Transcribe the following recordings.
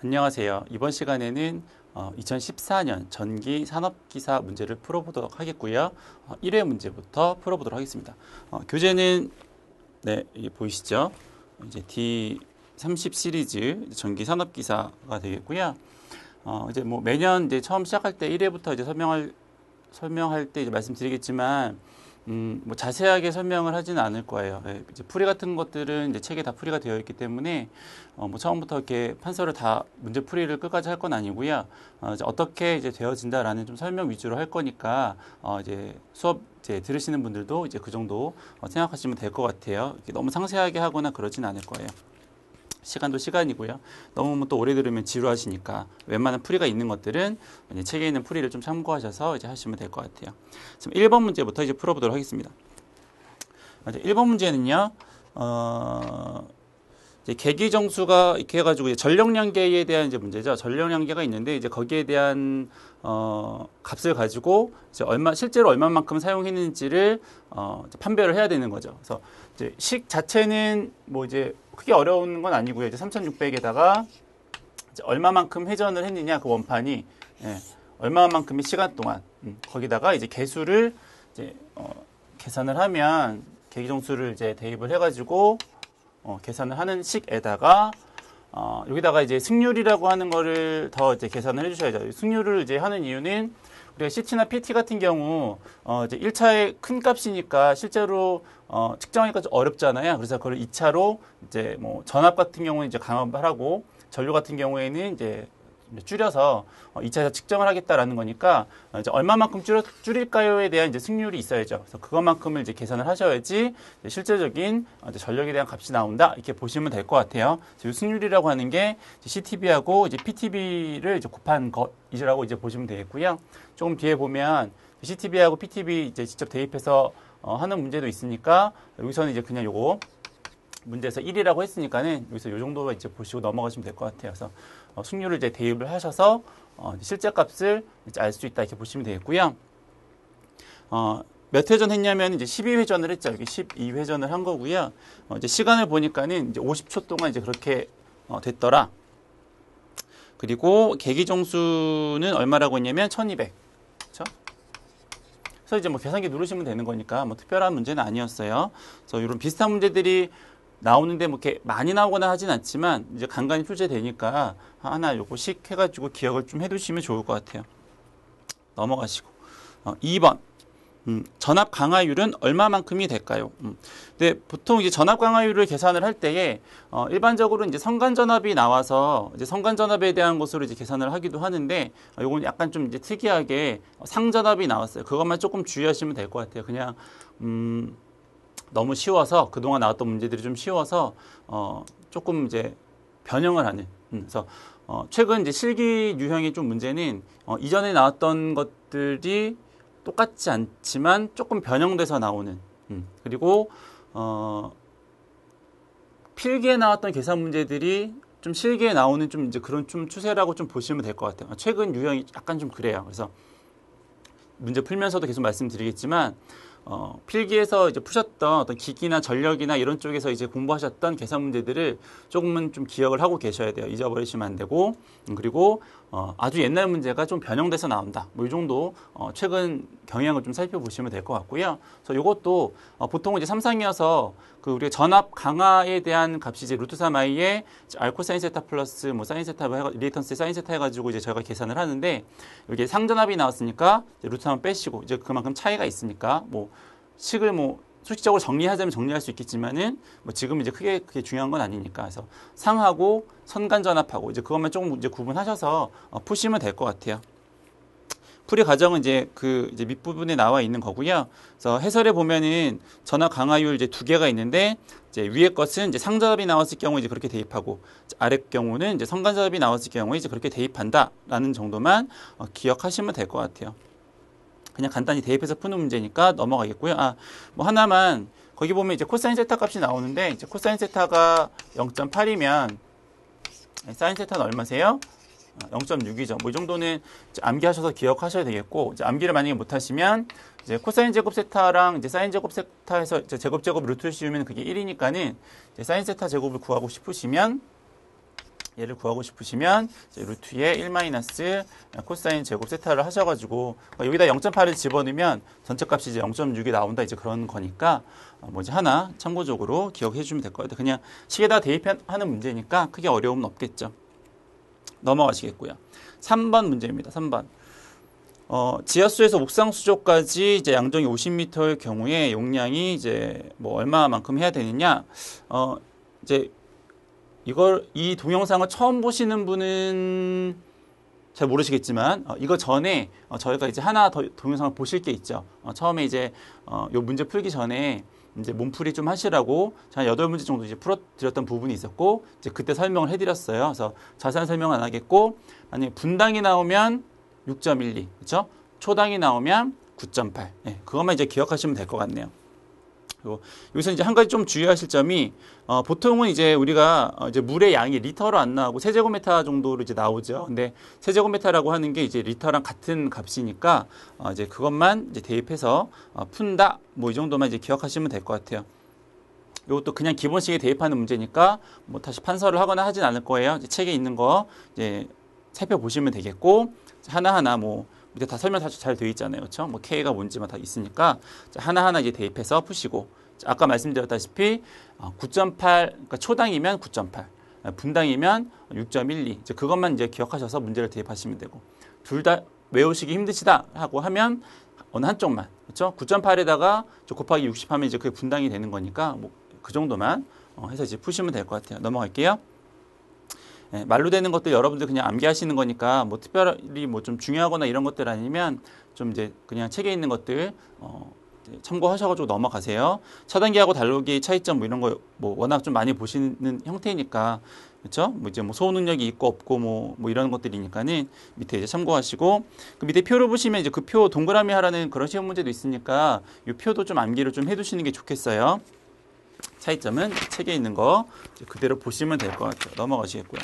안녕하세요. 이번 시간에는 2014년 전기 산업기사 문제를 풀어보도록 하겠고요. 1회 문제부터 풀어보도록 하겠습니다. 교재는 네, 이게 보이시죠? 이제 D30 시리즈 전기 산업기사가 되겠고요. 이제 뭐 매년 이제 처음 시작할 때 1회부터 이제 설명할 때 이제 말씀드리겠지만 뭐 자세하게 설명을 하지는 않을 거예요. 예, 이제 풀이 같은 것들은 이제 책에 다 풀이가 되어 있기 때문에 뭐 처음부터 이렇게 판서를 다 문제 풀이를 끝까지 할 건 아니고요. 이제 어떻게 이제 되어진다라는 좀 설명 위주로 할 거니까 이제 수업 이제 들으시는 분들도 이제 그 정도 생각하시면 될 것 같아요. 이렇게 너무 상세하게 하거나 그러진 않을 거예요. 시간도 시간이고요. 너무 또 오래 들으면 지루하시니까 웬만한 풀이가 있는 것들은 책에 있는 풀이를 좀 참고하셔서 이제 하시면 될 것 같아요. 그럼 1번 문제부터 이제 풀어보도록 하겠습니다. 1번 문제는요, 이제 계기정수가 이렇게 해가지고 전력량계에 대한 이제 문제죠. 전력량계가 있는데 이제 거기에 대한 값을 가지고 이제 실제로 얼마만큼 사용했는지를 판별을 해야 되는 거죠. 그래서 이제 식 자체는 뭐 이제 크게 어려운 건 아니고요. 이제 3600에다가 이제 얼마만큼 회전을 했느냐 그 원판이 얼마만큼의 시간 동안 거기다가 이제 개수를 이제 계산을 하면 계기정수를 이제 대입을 해가지고 계산을 하는 식에다가 여기다가 이제 승률이라고 하는 거를 더 이제 계산을 해주셔야죠. 승률을 이제 하는 이유는 우리가 CT나 PT 같은 경우 이제 1차의 큰 값이니까 실제로 측정하기가 좀 어렵잖아요. 그래서 그걸 2차로 이제 뭐 전압 같은 경우는 이제 강압을 하고 전류 같은 경우에는 이제 줄여서 2차에서 측정을 하겠다라는 거니까 이제 얼마만큼 줄일까요에 대한 이제 승률이 있어야죠. 그래서 그것만큼을 이제 계산을 하셔야지 이제 실제적인 이제 전력에 대한 값이 나온다 이렇게 보시면 될 것 같아요. 이 승률이라고 하는 게 CTB하고 이제 PTB를 이제 곱한 것이라고 이제 보시면 되겠고요. 조금 뒤에 보면 CTB하고 PTB 이제 직접 대입해서 하는 문제도 있으니까 여기서는 이제 그냥 요거 문제에서 1이라고 했으니까는 여기서 요 정도 이제 보시고 넘어가시면 될 것 같아요. 그래서 승률을 이제 대입을 하셔서 실제 값을 알 수 있다 이렇게 보시면 되겠고요. 몇 회전 했냐면 이제 12회전을 했죠. 여기 12회전을 한 거고요. 이제 시간을 보니까는 이제 50초 동안 이제 그렇게 됐더라. 그리고 계기정수는 얼마라고 했냐면 1200. 그렇죠? 그래서 이제 뭐 계산기 누르시면 되는 거니까 뭐 특별한 문제는 아니었어요. 그래서 이런 비슷한 문제들이 나오는데 뭐 이렇게 많이 나오거나 하진 않지만 이제 간간히 출제되니까 하나 요거씩 해가지고 기억을 좀 해두시면 좋을 것 같아요. 넘어가시고 2번 전압 강화율은 얼마만큼이 될까요? 근데 보통 이제 전압 강화율을 계산을 할 때에 일반적으로 이제 성간전압이 나와서 이제 성간전압에 대한 것으로 이제 계산을 하기도 하는데 요건 약간 좀 이제 특이하게 상전압이 나왔어요. 그것만 조금 주의하시면 될 것 같아요. 그냥 너무 쉬워서 그동안 나왔던 문제들이 좀 쉬워서 조금 이제 변형을 하는 그래서 최근 이제 실기 유형의 좀 문제는 이전에 나왔던 것들이 똑같지 않지만 조금 변형돼서 나오는 그리고 필기에 나왔던 계산 문제들이 좀 실기에 나오는 좀 이제 그런 좀 추세라고 좀 보시면 될 것 같아요. 최근 유형이 약간 좀 그래요. 그래서 문제 풀면서도 계속 말씀드리겠지만 필기에서 이제 푸셨던 어떤 기기나 전력이나 이런 쪽에서 이제 공부하셨던 계산 문제들을 조금은 좀 기억을 하고 계셔야 돼요. 잊어버리시면 안 되고 그리고 아주 옛날 문제가 좀 변형돼서 나온다. 뭐 이 정도 최근 경향을 좀 살펴보시면 될 것 같고요. 그래서 이것도 보통은 이제 삼상이어서 그 우리가 전압 강화에 대한 값이 이제 루트 3i에 알코 사인 세타 플러스 뭐 사인 세타 리에이턴스 사인 세타 해가지고 이제 저희가 계산을 하는데 이게 상전압이 나왔으니까 이제 루트 3 빼시고 이제 그만큼 차이가 있으니까 뭐 식을 뭐 수식적으로 정리하자면 정리할 수 있겠지만은 뭐 지금 이제 크게 그게 중요한 건 아니니까 그래서 상하고 선간전압하고 이제 그것만 조금 이제 구분하셔서 푸시면 될 것 같아요. 풀이 과정은 이제 그 이제 밑부분에 나와 있는 거고요. 그래서 해설에 보면은 전압 강화율 이제 두 개가 있는데 이제 위에 것은 이제 상전압이 나왔을 경우 이제 그렇게 대입하고 아래 경우는 이제 선간전압이 나왔을 경우에 이제 그렇게 대입한다라는 정도만 기억하시면 될 것 같아요. 그냥 간단히 대입해서 푸는 문제니까 넘어가겠고요. 뭐 하나만 거기 보면 이제 코사인 세타 값이 나오는데 이제 코사인 세타가 0.8이면 사인 세타는 얼마세요? 0.6이죠. 뭐 이 정도는 암기하셔서 기억하셔야 되겠고 이제 암기를 만약에 못하시면 이제 코사인 제곱 세타랑 이제 사인 제곱 세타에서 이제 제곱 루트를 씌우면 그게 1이니까는 이제 사인 세타 제곱을 구하고 싶으시면 얘를 구하고 싶으시면 이제 루트에 1 마이너스 코사인 제곱 세타를 하셔가지고 여기다 0.8을 집어넣으면 전체 값이 이제 0.6이 나온다 이제 그런 거니까 뭐지 하나 참고적으로 기억해 주면 될 것 같아요. 그냥 식에다 대입하는 문제니까 크게 어려움은 없겠죠. 넘어가시겠고요. 3번 문제입니다. 3번. 지하수에서 옥상 수조까지 이제 양정이 50m일 경우에 용량이 이제 뭐 얼마만큼 해야 되느냐? 이제 이 동영상을 처음 보시는 분은 잘 모르시겠지만, 이거 전에 저희가 이제 하나 더 동영상을 보실 게 있죠. 처음에 이제 요 문제 풀기 전에 이제 몸풀이 좀 하시라고 한 8문제 정도 이제 풀어드렸던 부분이 있었고, 이제 그때 설명을 해드렸어요. 그래서 자세한 설명은 안 하겠고, 만약에 분당이 나오면 6.12, 그렇죠? 초당이 나오면 9.8. 네, 그것만 이제 기억하시면 될 것 같네요. 그리고 여기서 이제 한 가지 좀 주의하실 점이 보통은 이제 우리가 이제 물의 양이 리터로 안 나오고 세제곱미터 정도로 이제 나오죠. 근데 세제곱미터라고 하는 게 이제 리터랑 같은 값이니까 이제 그것만 이제 대입해서 푼다. 뭐 이 정도만 이제 기억하시면 될 것 같아요. 이것도 그냥 기본식에 대입하는 문제니까 뭐 다시 판서를 하거나 하진 않을 거예요. 이제 책에 있는 거 이제 살펴보시면 되겠고 하나하나 뭐 밑에 다 설명 다 잘 되어 있잖아요. 그렇죠? 뭐 K가 뭔지만 다 있으니까 하나하나 이제 대입해서 푸시고 아까 말씀드렸다시피 9.8 그러니까 초당이면 9.8 분당이면 6.12 이제 그것만 이제 기억하셔서 문제를 대입하시면 되고 둘 다 외우시기 힘드시다 하고 하면 어느 한쪽만 그렇죠? 9.8에다가 곱하기 60 하면 이제 그게 분당이 되는 거니까 뭐 그 정도만 해서 이제 푸시면 될 것 같아요. 넘어갈게요. 네, 말로 되는 것들 여러분들 그냥 암기하시는 거니까 뭐 특별히 뭐 좀 중요하거나 이런 것들 아니면 좀 이제 그냥 책에 있는 것들 참고하셔가지고 넘어가세요. 차단기하고 달로기의 차이점 뭐 이런 거 뭐 워낙 좀 많이 보시는 형태니까 그렇죠? 뭐 이제 뭐 소호 능력이 있고 없고 뭐 이런 것들이니까는 밑에 이제 참고하시고 그 밑에 표를 보시면 이제 그 표 동그라미 하라는 그런 시험 문제도 있으니까 이 표도 좀 암기를 좀 해두시는 게 좋겠어요. 차이점은 책에 있는 거 그대로 보시면 될 것 같아요. 넘어가시겠고요.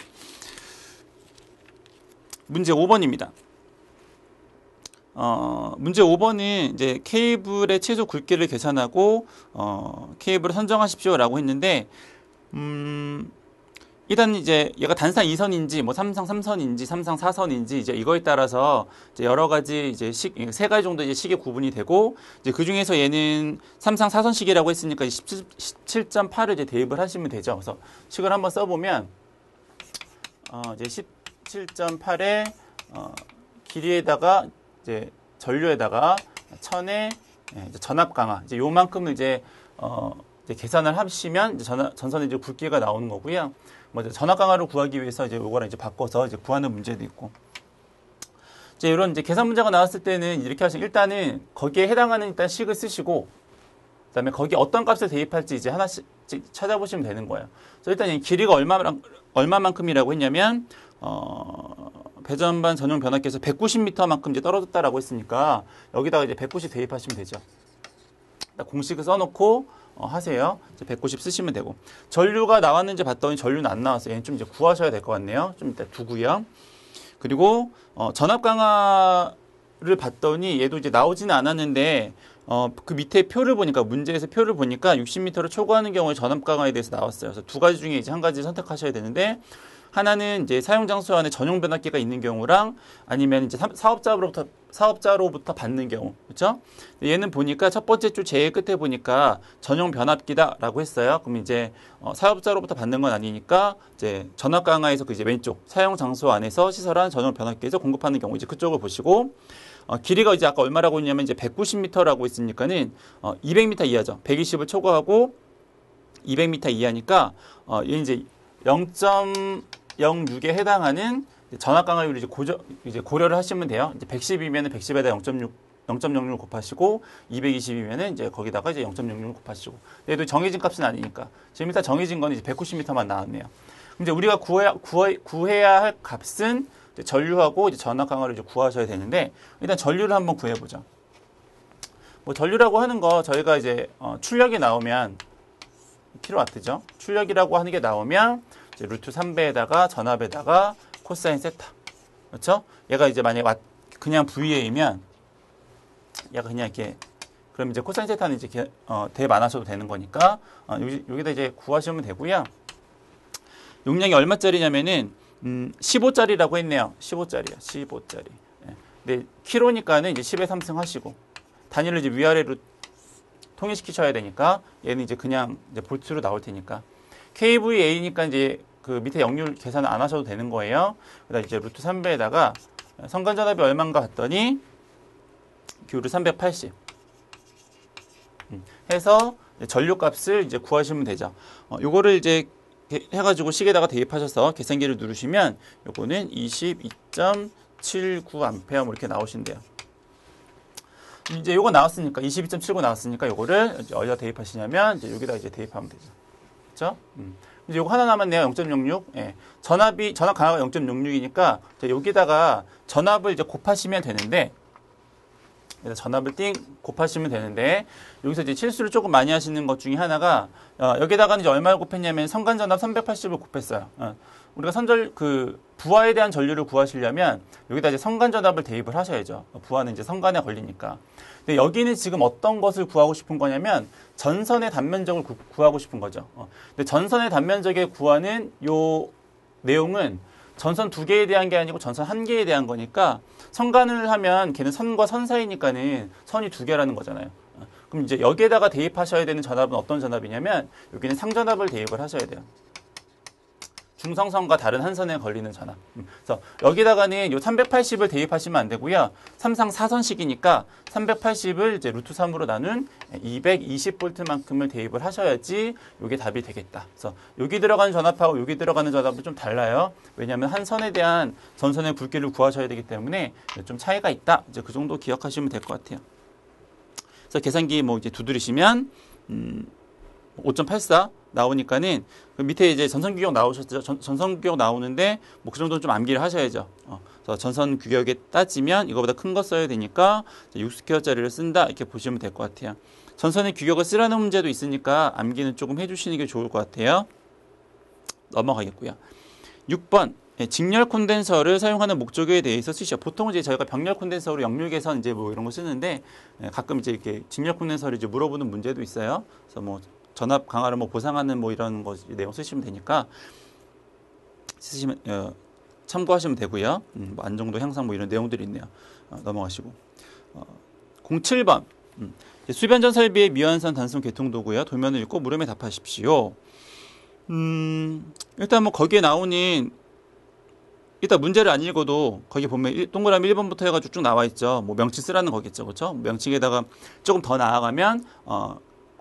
문제 5번입니다. 문제 5번은 이제 케이블의 최소 굵기를 계산하고 케이블을 선정하십시오라고 했는데 일단 이제 얘가 단상 2선인지 뭐 삼상 3선인지 삼상 4선인지 이제 이거에 따라서 이제 여러 가지 이제 세 가지 정도 이제 식의 구분이 되고 이제 그 중에서 얘는 삼상 4선식이라고 했으니까 17.8을 이제 대입을 하시면 되죠. 그래서 식을 한번 써보면 이제 17.8에 길이에다가 이제 전류에다가 천에 이제 전압 강화 이제 요만큼을 이제 계산을 하시면 이제 전선의 이제 굵기가 나오는 거고요. 뭐 전압 강화를 구하기 위해서 이제 요거랑 이제 바꿔서 이제 구하는 문제도 있고. 이제 이런 이제 계산 문제가 나왔을 때는 이렇게 하시면 일단은 거기에 해당하는 일단 식을 쓰시고 그다음에 거기에 어떤 값을 대입할지 이제 하나씩 찾아보시면 되는 거예요. 그래서 일단 이 길이가 얼마만큼이라고 했냐면 배전반 전용 변압기에서 190m만큼 이제 떨어졌다라고 했으니까 여기다가 이제 190 대입하시면 되죠. 공식을 써놓고 하세요. 이제 190 쓰시면 되고 전류가 나왔는지 봤더니 전류는 안 나왔어요. 얘는 좀 이제 구하셔야 될 것 같네요. 좀 이따 두고요. 그리고 전압 강화를 봤더니 얘도 이제 나오지는 않았는데 그 밑에 표를 보니까 문제에서 표를 보니까 60m를 초과하는 경우에 전압 강화에 대해서 나왔어요. 그래서 두 가지 중에 이제 한 가지 선택하셔야 되는데 하나는 이제 사용 장소 안에 전용 변압기가 있는 경우랑 아니면 이제 사업자로부터 받는 경우, 그렇죠? 얘는 보니까 첫 번째 줄 제일 끝에 보니까 전용 변압기다라고 했어요. 그럼 이제 사업자로부터 받는 건 아니니까 이제 전압 강화에서 그 이제 왼쪽 사용 장소 안에서 시설한 전용 변압기에서 공급하는 경우 이제 그쪽을 보시고 길이가 이제 아까 얼마라고 했냐면 이제 190m라고 했으니까는 200m 이하죠. 120을 초과하고 200m 이하니까 얘 이제 0.06에 해당하는 전압 강화율을 이제 고려를 하시면 돼요. 이제 110이면 110에다 0.06 곱하시고 220이면은 이제 거기다가 이제 0.06 곱하시고. 얘도 정해진 값은 아니니까. 지금 일단 정해진 건 이제 190m만 나왔네요. 이제 우리가 구해야 할 값은 이제 전류하고 이제 전압 강화를 이제 구하셔야 되는데 일단 전류를 한번 구해보죠. 뭐 전류라고 하는 거 저희가 이제 출력이 나오면 킬로와트죠. 출력이라고 하는 게 나오면 이제 루트 3배에다가 전압에다가 코사인 세타. 그렇죠? 얘가 이제 만약에 그냥 VA면 얘가 그냥 이렇게 그럼 이제 코사인 세타는 이제 대입 안 하셔도 되는 거니까 여기다 이제 구하시면 되고요. 용량이 얼마짜리냐면은 15짜리라고 했네요. 15짜리야. 15짜리. 예. 근데 키로니까는 이제 10에 3승 하시고 단위를 이제 위아래로 통일시키셔야 되니까 얘는 이제 그냥 이제 볼트로 나올 테니까 KVA니까 이제 그 밑에 역률 계산을 안 하셔도 되는 거예요. 그다음 이제 루트 3배에다가 선간전압이 얼마인가 봤더니 교류 380 해서 전류값을 이제 구하시면 되죠. 요거를 이제 해가지고 식에다가 대입하셔서 계산기를 누르시면 요거는 22.79A 뭐 이렇게 나오신대요. 이제 요거 나왔으니까 22.79 나왔으니까 요거를 이제 어디다 대입하시냐면 이제 여기다 이제 대입하면 되죠. 그렇죠? 이제 요거 하나 남았네요. 0.66. 예. 전압 강화가 0.66이니까 여기다가 전압을 이제 곱하시면 되는데 전압을 곱하시면 되는데 여기서 이제 실수를 조금 많이 하시는 것 중에 하나가 여기다가는 이제 얼마를 곱했냐면 선간전압 380을 곱했어요. 우리가 부하에 대한 전류를 구하시려면 여기다 이제 선간전압을 대입을 하셔야죠. 부하는 이제 선간에 걸리니까. 근데 여기는 지금 어떤 것을 구하고 싶은 거냐면 전선의 단면적을 구하고 싶은 거죠. 근데 전선의 단면적에 구하는 요 내용은 전선 2개에 대한 게 아니고 전선 1개에 대한 거니까 선간을 하면 걔는 선과 선 사이니까는 선이 2개라는 거잖아요. 그럼 이제 여기에다가 대입하셔야 되는 전압은 어떤 전압이냐면 여기는 상전압을 대입을 하셔야 돼요. 중성선과 다른 한 선에 걸리는 전압. 그래서 여기다가는 요 380을 대입하시면 안 되고요. 3상 4선식이니까 380을 이제 루트 3으로 나눈 220V만큼을 대입을 하셔야지 이게 답이 되겠다. 그래서 여기 들어가는 전압하고 여기 들어가는 전압은 좀 달라요. 왜냐하면 한 선에 대한 전선의 굵기를 구하셔야 되기 때문에 좀 차이가 있다. 이제 그 정도 기억하시면 될 것 같아요. 그래서 계산기 뭐 이제 두드리시면 5.84 나오니까는 그 밑에 이제 전선 규격 나오셨죠. 전선 규격 나오는데 뭐 그 정도는 좀 암기를 하셔야죠. 그래서 전선 규격에 따지면 이거보다 큰 거 써야 되니까 60킬로짜리를 쓴다 이렇게 보시면 될 것 같아요. 전선의 규격을 쓰라는 문제도 있으니까 암기는 조금 해주시는 게 좋을 것 같아요. 넘어가겠고요. 6번 직렬 콘덴서를 사용하는 목적에 대해서 쓰시오. 보통은 이제 저희가 병렬 콘덴서로 역률 계산 이제 뭐 이런 거 쓰는데 가끔 이제 이렇게 직렬 콘덴서를 이제 물어보는 문제도 있어요. 그래서 뭐 전압 강화를 뭐 보상하는 뭐 이런 거 내용 쓰시면 되니까 참고하시면 되고요. 뭐 안정도 향상 뭐 이런 내용들이 있네요. 넘어가시고 07번 수변전 설비의 미완선 단순 개통도구요. 도면을 읽고 물음에 답하십시오. 일단 뭐 거기에 나오는 일단 문제를 안 읽어도 거기 보면 동그라미 1번부터 해가지고 쭉 나와 있죠. 뭐 명칭 쓰라는 거겠죠, 그렇죠? 명칭에다가 조금 더 나아가면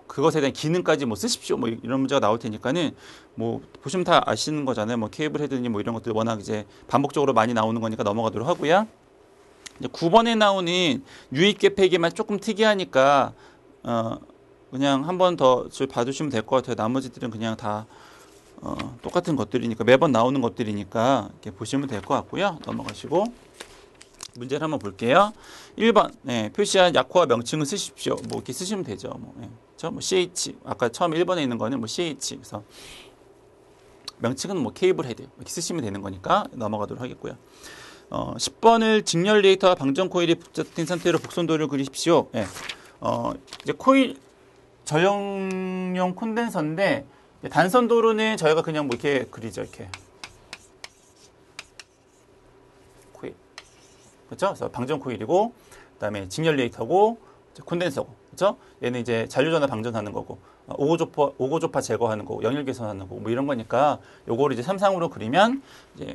그것에 대한 기능까지 뭐 쓰십시오. 뭐 이런 문제가 나올 테니까는 뭐 보시면 다 아시는 거잖아요. 뭐 케이블 헤드니 뭐 이런 것들 워낙 이제 반복적으로 많이 나오는 거니까 넘어가도록 하고요. 이제 9번에 나오는 유입계 폐기만 조금 특이하니까 그냥 한 번 더 봐두시면 될 것 같아요. 나머지들은 그냥 다 똑같은 것들이니까 매번 나오는 것들이니까 이렇게 보시면 될 것 같고요. 넘어가시고 문제를 한번 볼게요. 1번 표시한 약호와 명칭을 쓰십시오. 뭐 이렇게 쓰시면 되죠. 뭐, 뭐 CH 아까 처음 1번에 있는 거는 뭐 CH 그래서 명칭은 뭐 케이블 헤드 이렇게 쓰시면 되는 거니까 넘어가도록 하겠고요. 10번을 직렬 리에이터와 방전 코일이 복잡된 상태로 복선도를 그리십시오. 이제 코일 전용용 콘덴서인데 단선도로는 저희가 그냥 뭐 이렇게 그리죠. 이렇게 코일 그렇죠? 그래서 방전 코일이고 그다음에 직렬 리에이터고 콘덴서고 그렇죠? 얘는 이제 잔류전압 방전하는 거고 오고조파 제거하는 거고 영열 개선하는 거고 뭐 이런 거니까 요거를 이제 3상으로 그리면 이제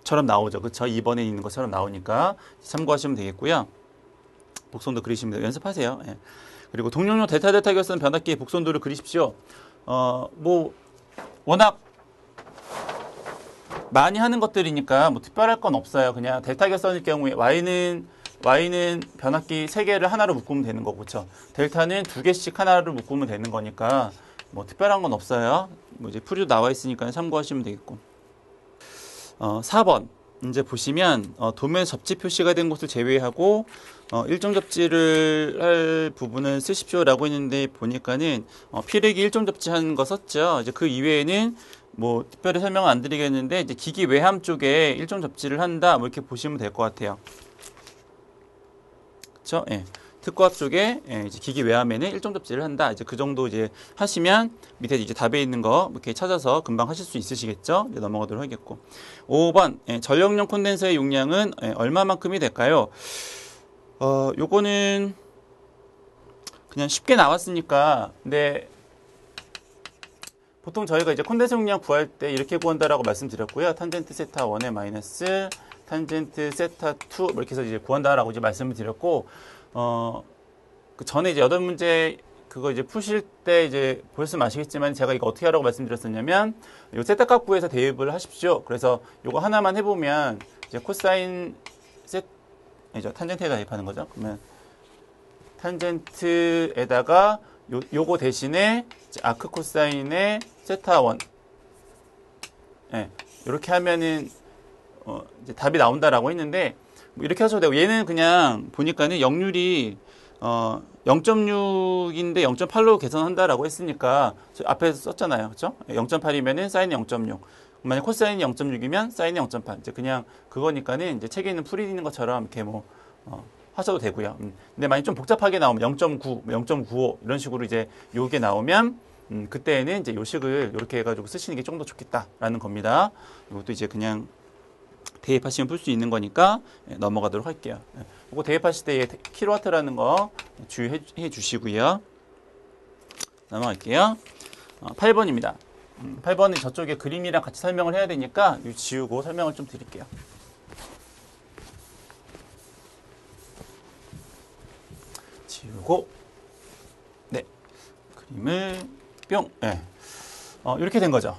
처럼 나오죠. 그렇죠? 2번에 있는 것처럼 나오니까 참고하시면 되겠고요. 복선도 그리시면 돼요. 연습하세요. 그리고 동력용 델타 결선 변압기의 복선도를 그리십시오. 뭐 워낙 많이 하는 것들이니까 뭐 특별할 건 없어요. 그냥 델타 결선일 경우에 Y는 변압기 3개를 하나로 묶으면 되는 거고, 그렇죠? 델타는 2개씩 하나로 묶으면 되는 거니까 뭐 특별한 건 없어요. 뭐 이제 풀이도 나와 있으니까 참고하시면 되겠고. 4번 이제 보시면 도면 접지 표시가 된 곳을 제외하고 일정 접지를 할 부분을 쓰십시오라고 했는데 보니까는 필액이 일정 접지한 거 썼죠. 이제 그 이외에는 뭐 특별히 설명을 안 드리겠는데 이제 기기 외함 쪽에 일정 접지를 한다 뭐 이렇게 보시면 될 것 같아요. 그렇죠? 예. 특고학 쪽에 이제 기기 외함에는 일정 접지를 한다. 이제 그 정도 이제 하시면 밑에 이제 답에 있는 거 이렇게 찾아서 금방 하실 수 있으시겠죠? 이제 넘어가도록 하겠고. 5번 전력용 콘덴서의 용량은 얼마만큼이 될까요? 요거는 그냥 쉽게 나왔으니까. 근데 보통 저희가 이제 콘덴서 용량 구할 때 이렇게 구한다라고 말씀드렸고요. 탄젠트 세타 1의 마이너스 탄젠트 세타 2 이렇게 해서 이제 구한다라고 이제 말씀을 드렸고, 그 전에 이제 8문제 그거 이제 푸실 때 이제 보셨으면 아시겠지만 제가 이거 어떻게 하라고 말씀드렸었냐면, 요 세타 값 구해서 대입을 하십시오. 그래서 요거 하나만 해보면 이제 코사인 아니죠, 탄젠트에다 대입하는 거죠. 그러면 탄젠트에다가 요거 대신에 아크 코사인의 세타 1 이렇게 하면은 이제 답이 나온다라고 했는데, 뭐 이렇게 하셔도 되고, 얘는 그냥 보니까는 역률이 0.6인데 0.8로 계산한다라고 했으니까 앞에서 썼잖아요. 그렇죠? 0.8이면은 사인이 0.6. 만약 코사인이 0.6이면 사인이 0.8. 이제 그냥 그거니까는 이제 책에 있는 풀이 있는 것처럼 이렇게 뭐 하셔도 되고요. 근데 만약 좀 복잡하게 나오면 0.9, 0.95 이런 식으로 이제 요게 나오면 그때는 이제 요식을 이렇게 해가지고 쓰시는 게 좀 더 좋겠다라는 겁니다. 이것도 이제 그냥 대입하시면 풀 수 있는 거니까 넘어가도록 할게요. 이거 대입하실 때 킬로와트라는 거 주의해 주시고요. 넘어갈게요. 8번입니다. 8번은 저쪽에 그림이랑 같이 설명을 해야 되니까 이거 지우고 설명을 좀 드릴게요. 지우고, 네, 그림을 뿅, 네. 이렇게 된 거죠.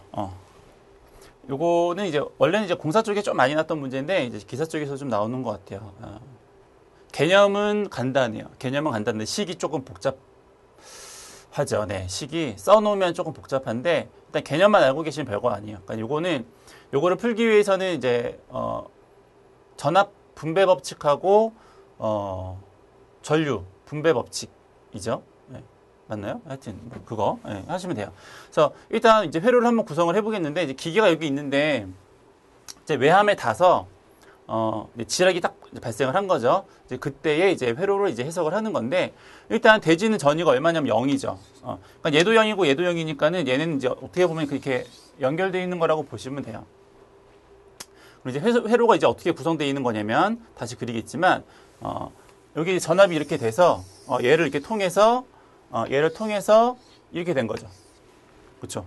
요거는 이제 원래는 이제 공사 쪽에 좀 많이 났던 문제인데 이제 기사 쪽에서 좀 나오는 것 같아요. 개념은 간단해요. 개념은 간단한데 식이 조금 복잡하죠. 네, 식이 써놓으면 조금 복잡한데 일단 개념만 알고 계시면 별거 아니에요. 그러니까 요거를 풀기 위해서는 이제 전압 분배 법칙하고 전류 분배 법칙이죠. 네. 맞나요? 하여튼 그거 하시면 돼요. 그래서 일단 이제 회로를 한번 구성을 해보겠는데, 이제 기계가 여기 있는데 이제 외함에 닿아서 지락이 딱 발생을 한 거죠. 이제 그때에 이제 회로를 이제 해석을 하는 건데, 일단 대지는 전위가 얼마냐면 0이죠. 그러니까 얘도 0이고 얘도 0이니까는 얘는 이제 어떻게 보면 그렇게 연결되어 있는 거라고 보시면 돼요. 그리고 이제 회로가 이제 어떻게 구성되어 있는 거냐면 다시 그리겠지만 여기 전압이 이렇게 돼서 얘를 이렇게 통해서 이렇게 된 거죠. 그렇죠?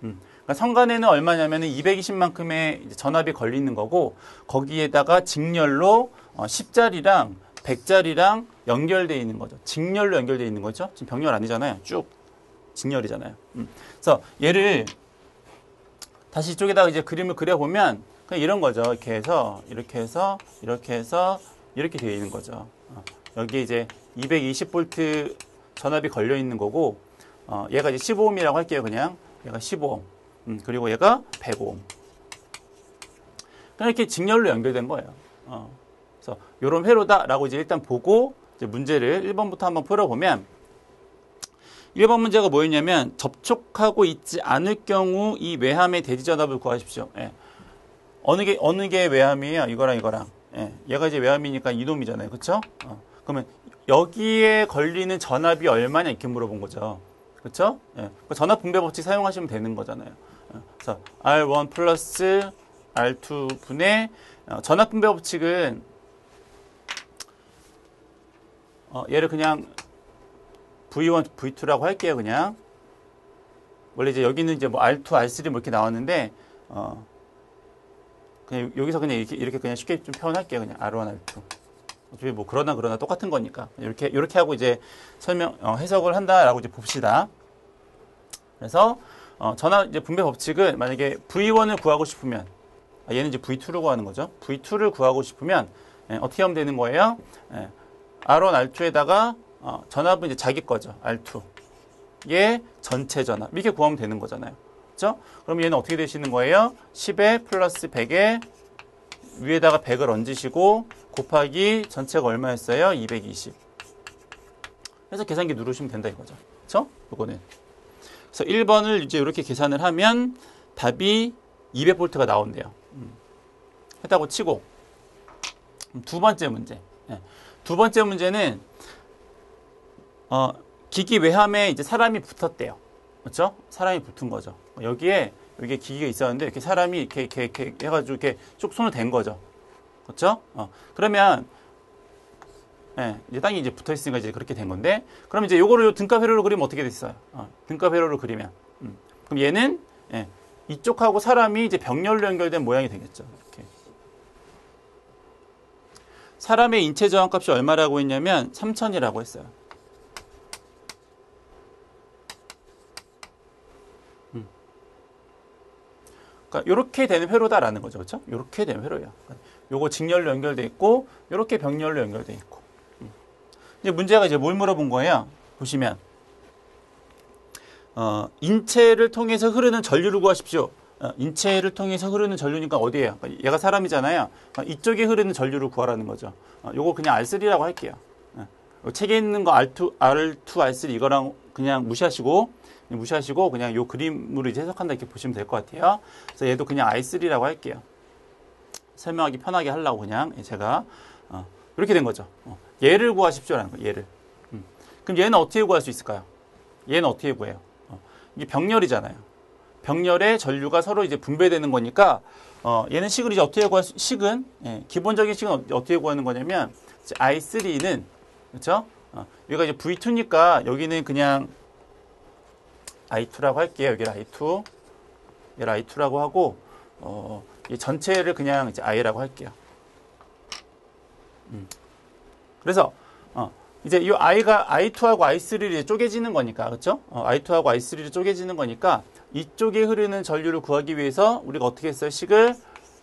그러니까 선간에는 얼마냐면은 220만큼의 전압이 걸리는 거고, 거기에다가 직렬로 10자리랑 100자리랑 연결되어 있는 거죠. 직렬로 연결되어 있는 거죠. 지금 병렬 아니잖아요. 쭉 직렬이잖아요. 그래서 얘를 다시 이쪽에다가 이제 그림을 그려보면 그냥 이런 거죠. 이렇게 해서 이렇게 되어 있는 거죠. 여기 이제 220V 전압이 걸려 있는 거고, 얘가 이제 15ohm이라고 할게요. 그냥 얘가 15ohm, 그리고 얘가 100ohm. 그냥 이렇게 직렬로 연결된 거예요. 그래서 요런 회로다라고 이제 일단 보고 이제 문제를 1번부터 한번 풀어보면, 1번 문제가 뭐였냐면 접촉하고 있지 않을 경우 이 외함의 대지 전압을 구하십시오. 예. 어느 게 외함이에요? 이거랑. 예. 얘가 이제 외함이니까 이놈이잖아요. 그렇죠? 그러면 여기에 걸리는 전압이 얼마냐 이렇게 물어본 거죠. 그렇죠? 예. 전압 분배 법칙 사용하시면 되는 거잖아요. 그래서 R1 플러스 R2 분의 전압 분배 법칙은 얘를 그냥 V1, V2라고 할게요. 그냥 원래 이제 여기는 이제 뭐 R2, R3 뭐 이렇게 나왔는데 그냥 여기서 그냥 이렇게 그냥 쉽게 좀 표현할게요. 그냥 R1, R2. 어차피 뭐 그러나 똑같은 거니까 이렇게 하고 이제 해석을 한다라고 이제 봅시다. 그래서 전압 이제 분배 법칙은 만약에 V1을 구하고 싶으면, 얘는 이제 V2를 구하는 거죠. V2를 구하고 싶으면 어떻게 하면 되는 거예요? R1, R2에다가 전압은 이제 자기 거죠. R2. 얘 전체 전압. 이렇게 구하면 되는 거잖아요. 그렇죠? 그럼 얘는 어떻게 되시는 거예요? 10에 플러스 100에 위에다가 100을 얹으시고 곱하기 전체가 얼마였어요? 220. 그래서 계산기 누르시면 된다 이거죠. 그렇죠? 요거는. 그래서 1번을 이제 이렇게 계산을 하면 답이 200V가 나온대요. 했다고 치고, 두 번째 문제. 두 번째 문제는 기기 외함에 이제 사람이 붙었대요. 그렇죠? 사람이 붙은 거죠. 여기에 기기가 있었는데 이렇게 사람이 이렇게 해가지고 이렇게 쭉 손을 댄 거죠. 그렇죠? 그러면 이제 땅이 이제 붙어 있으니까 이제 그렇게 된 건데, 그럼 이제 요거를 등가 회로로 그리면 어떻게 됐어요? 등가 회로로 그리면 그럼 얘는 이쪽하고 사람이 이제 병렬로 연결된 모양이 되겠죠. 이렇게. 사람의 인체 저항값이 얼마라고 했냐면 3000이라고 했어요. 그러니까 이렇게 되는 회로다라는 거죠, 그렇죠? 이렇게 되는 회로예요. 요거 직렬로 연결돼 있고, 이렇게 병렬로 연결돼 있고. 이제 문제가 이제 뭘 물어본 거예요? 보시면 인체를 통해서 흐르는 전류를 구하십시오. 인체를 통해서 흐르는 전류니까 어디예요? 그러니까 얘가 사람이잖아요. 이쪽에 흐르는 전류를 구하라는 거죠. 요거 그냥 R3라고 할게요. 책에 있는 거 R2, R3 이거랑 그냥 무시하시고 그냥 요 그림으로 이제 해석한다 이렇게 보시면 될 것 같아요. 그래서 얘도 그냥 I3라고 할게요. 설명하기 편하게 하려고 그냥 제가 이렇게 된 거죠. 얘를 구하십시오라는 거예요. 얘를. 그럼 얘는 어떻게 구할 수 있을까요? 얘는 어떻게 구해요? 이게 병렬이잖아요. 병렬에 전류가 서로 이제 분배되는 거니까 얘는 식을 이제 어떻게 구할 수? 식은 기본적인 식은 어떻게 구하는 거냐면 I3는 그렇죠? 여기가 이제 V2니까 여기는 그냥 I2라고 할게요. 여기를 I2, 얘를 I2라고 하고 이 전체를 그냥 이제 I라고 할게요. 그래서 이제 이 I가 I2하고 I3를 쪼개지는 거니까, 그렇죠? I2하고 I3를 쪼개지는 거니까 이쪽에 흐르는 전류를 구하기 위해서 우리가 어떻게 했어요? 식을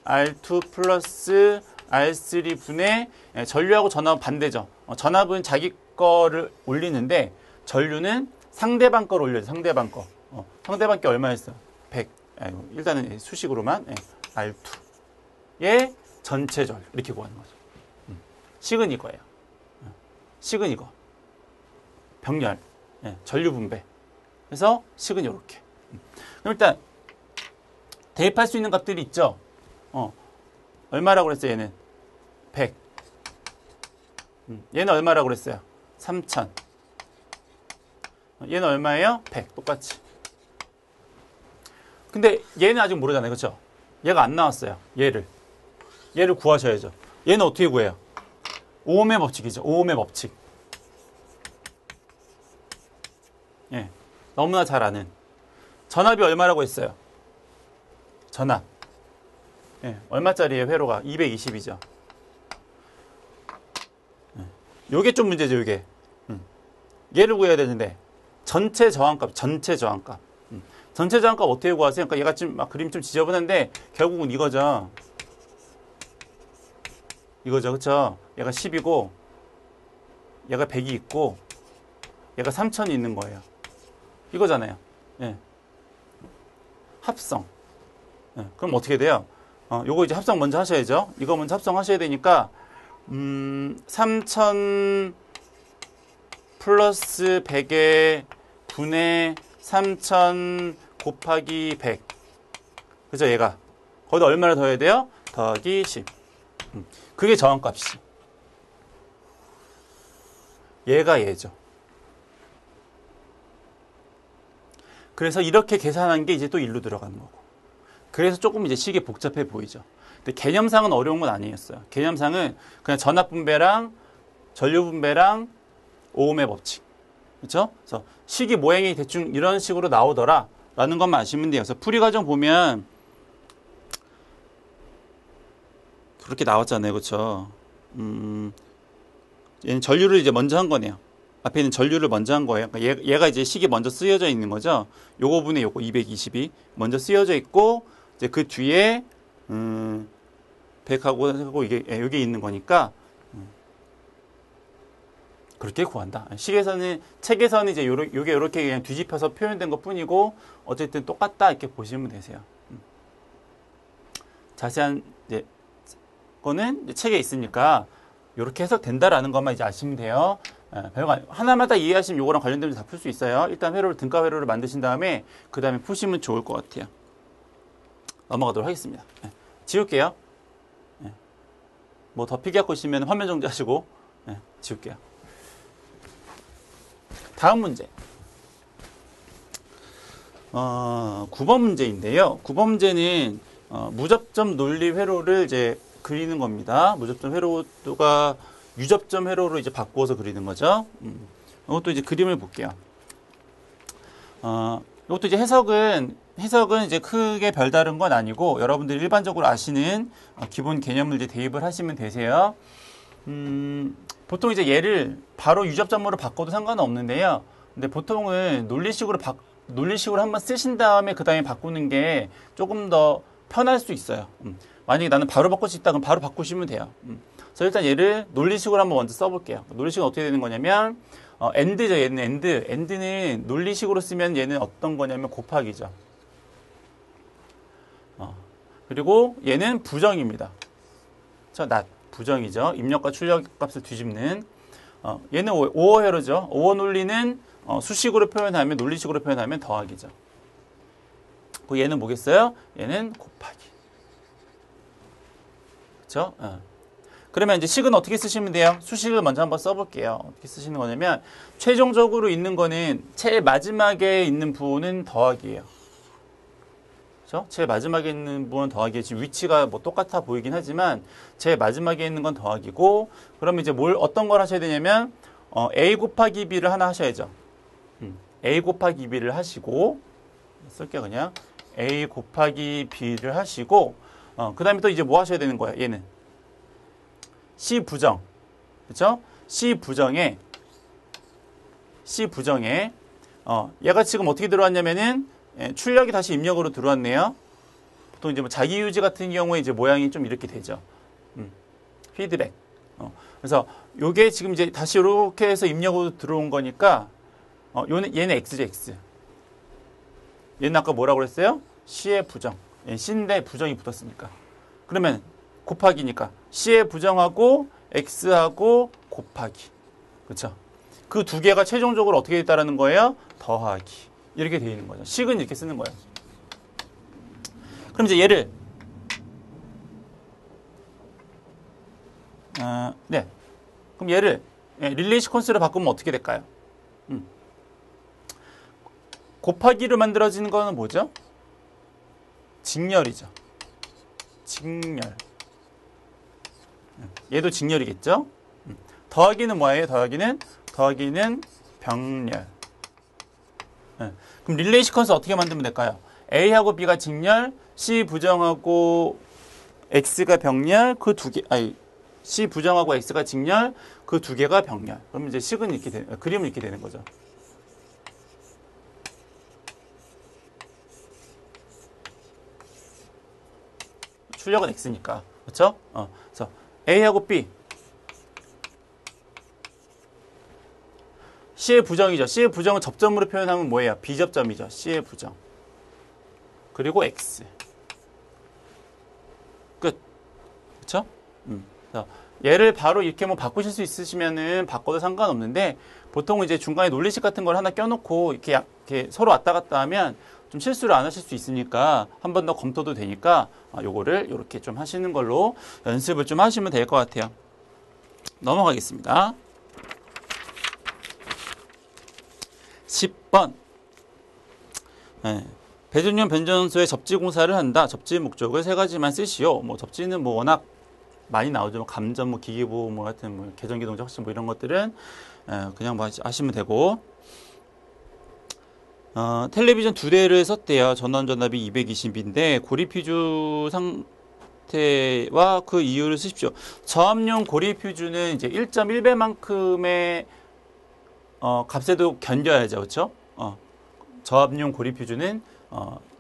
R2 플러스 R3 분의 전류하고 전압은 반대죠. 전압은 자기 거를 올리는데 전류는 상대방 거를 올려요. 상대방 거. 상대방 게 얼마였어요? 100. 일단은 수식으로만 R2의 전체 전류 이렇게 구하는 거죠. 식은 이거예요. 식은 이거. 병렬. 전류 분배. 그래서 식은 이렇게. 그럼 일단 대입할 수 있는 값들이 있죠. 얼마라고 그랬어요? 얘는 100. 얘는 얼마라고 그랬어요? 3000. 얘는 얼마예요? 100. 똑같이. 근데 얘는 아직 모르잖아요. 그렇죠? 얘가 안 나왔어요. 얘를 구하셔야죠. 얘는 어떻게 구해요? 오음의 법칙이죠. 오음의 법칙. 너무나 잘 아는. 전압이 얼마라고 했어요? 전압. 얼마짜리예요? 회로가 220이죠. 요게 좀 문제죠. 요게. 얘를 구해야 되는데 전체 저항값. 전체 저항값 어떻게 구하세요? 그러니까 얘가 지금 막 그림 좀 지저분한데 결국은 이거죠. 이거죠. 그쵸? 얘가 10이고 얘가 100이 있고 얘가 3000이 있는 거예요. 이거잖아요. 합성. 그럼 어떻게 돼요? 요거 이제 합성 먼저 하셔야죠. 이거 먼저 합성하셔야 되니까 3000 플러스 100의 분의 3000 곱하기 100. 그죠? 얘가. 거기다 얼마를 더해야 돼요? 더하기 10. 그게 저항값이지. 얘가 얘죠. 그래서 이렇게 계산한 게 이제 또 일로 들어가는 거고. 그래서 조금 이제 식이 복잡해 보이죠. 근데 개념상은 어려운 건 아니었어요. 개념상은 그냥 전압 분배랑 전류 분배랑 오음의 법칙. 그렇죠? 그래서 식이 모양이 대충 이런 식으로 나오더라 라는 것만 아시면 돼요. 그래서 풀이 과정 보면 그렇게 나왔잖아요. 그렇죠? 얘는 전류를 이제 먼저 한 거네요. 앞에 있는 전류를 먼저 한 거예요. 그러니까 얘가 이제 식이 먼저 쓰여져 있는 거죠. 요거 분의 요거 220이 먼저 쓰여져 있고 이제 그 뒤에 100하고 이게 여기 있는 거니까 그렇게 구한다. 식에서는 책에서는 이제 요게 이렇게 그냥 뒤집혀서 표현된 것 뿐이고 어쨌든 똑같다 이렇게 보시면 되세요. 자세한 이제 거는 이제 책에 있으니까 이렇게 해석된다라는 것만 이제 아시면 돼요. 별거 하나마다 이해하시면 요거랑 관련되면 다 풀 수 있어요. 일단 회로를 등가 회로를 만드신 다음에 그 다음에 푸시면 좋을 것 같아요. 넘어가도록 하겠습니다. 지울게요. 뭐 더 필기하고 있으면 화면 정지하시고 지울게요. 다음 문제. 9번 문제인데요. 9번 문제는 무접점 논리 회로를 이제 그리는 겁니다. 무접점 회로가 유접점 회로로 이제 바꾸어서 그리는 거죠. 이것도 이제 그림을 볼게요. 이것도 이제 해석은 이제 크게 별다른 건 아니고 여러분들이 일반적으로 아시는 기본 개념을 이제 대입을 하시면 되세요. 보통 이제 얘를 바로 유접점으로 바꿔도 상관은 없는데요. 근데 보통은 논리식으로 한번 쓰신 다음에 그 다음에 바꾸는 게 조금 더 편할 수 있어요. 만약에 나는 바로 바꿀 수 있다 그럼 바로 바꾸시면 돼요. 그래서 일단 얘를 논리식으로 한번 먼저 써볼게요. 논리식은 어떻게 되는 거냐면 AND죠. 얘는 AND. AND는 논리식으로 쓰면 얘는 어떤 거냐면 곱하기죠. 그리고 얘는 부정입니다. not 부정이죠. 입력과 출력 값을 뒤집는. 얘는 오어 회로죠. 오어 논리는 수식으로 표현하면 논리식으로 표현하면 더하기죠. 그 얘는 뭐겠어요? 얘는 곱하기. 그렇죠? 그러면 이제 식은 어떻게 쓰시면 돼요? 수식을 먼저 한번 써볼게요. 어떻게 쓰시는 거냐면 최종적으로 있는 거는 제일 마지막에 있는 부호는 더하기예요. 그렇죠? 제일 마지막에 있는 부호는 더하기예요. 지금 위치가 뭐 똑같아 보이긴 하지만 제일 마지막에 있는 건 더하기고 그러면 이제 어떤 걸 하셔야 되냐면 a 곱하기 b를 하나 하셔야죠. a 곱하기 b를 하시고 쓸게요 그냥 a 곱하기 b를 하시고 그 다음에 또 이제 뭐 하셔야 되는 거예요? 얘는 C 부정, 그렇죠? C 부정에 얘가 지금 어떻게 들어왔냐면은 출력이 다시 입력으로 들어왔네요. 보통 이제 뭐 자기 유지 같은 경우에 이제 모양이 좀 이렇게 되죠. 피드백. 그래서 요게 지금 이제 다시 이렇게 해서 입력으로 들어온 거니까 얘는 X죠, X. 얘는 아까 뭐라고 그랬어요? C의 부정. C인데 부정이 붙었으니까. 그러면 곱하기니까 C의 부정하고 X하고 곱하기. 그렇죠? 그 두 개가 최종적으로 어떻게 됐다라는 거예요? 더하기. 이렇게 되어 있는 거죠. 식은 이렇게 쓰는 거예요. 그럼 이제 얘를 네. 그럼 얘를 릴레이 시퀀스로 바꾸면 어떻게 될까요? 곱하기로 만들어지는 거는 뭐죠? 직렬이죠. 직렬. 얘도 직렬이겠죠? 더하기는 뭐예요? 더하기는 병렬. 그럼 릴레이 시퀀스 어떻게 만들면 될까요? A하고 B가 직렬, C 부정하고 X가 병렬, 그 두 개, C 부정하고 X가 직렬, 그 두 개가 병렬. 그럼 이제 식은 이렇게 그림은 이렇게 되는 거죠. 출력은 X니까. 그렇죠? 그래서 A하고 B. C의 부정이죠. C의 부정은 접점으로 표현하면 뭐예요? 비접점이죠. C의 부정. 그리고 X. 끝. 그렇죠? 얘를 바로 이렇게 뭐 바꾸실 수 있으시면은 바꿔도 상관없는데 보통 이제 중간에 논리식 같은 걸 하나 껴놓고 이렇게 서로 왔다 갔다 하면 좀 실수를 안 하실 수 있으니까 한 번 더 검토도 되니까 요거를 이렇게 좀 하시는 걸로 연습을 좀 하시면 될 것 같아요. 넘어가겠습니다. 10번. 배준용 변전소에 접지 공사를 한다. 접지 목적을 세 가지만 쓰시오. 뭐 접지는 뭐 워낙 많이 나오죠. 뭐 감전, 뭐 기기부, 뭐 같은 뭐 계전기 동작 확신 뭐 이런 것들은 그냥 뭐 하시면 되고. 텔레비전 2대를 썼대요. 전원 전압이 220인데 고립 퓨즈 상태와 그 이유를 쓰십시오. 저압용 고립 퓨즈는 이제 1.1배만큼의 값에도 견뎌야죠. 그렇죠? 저압용 고립 퓨즈는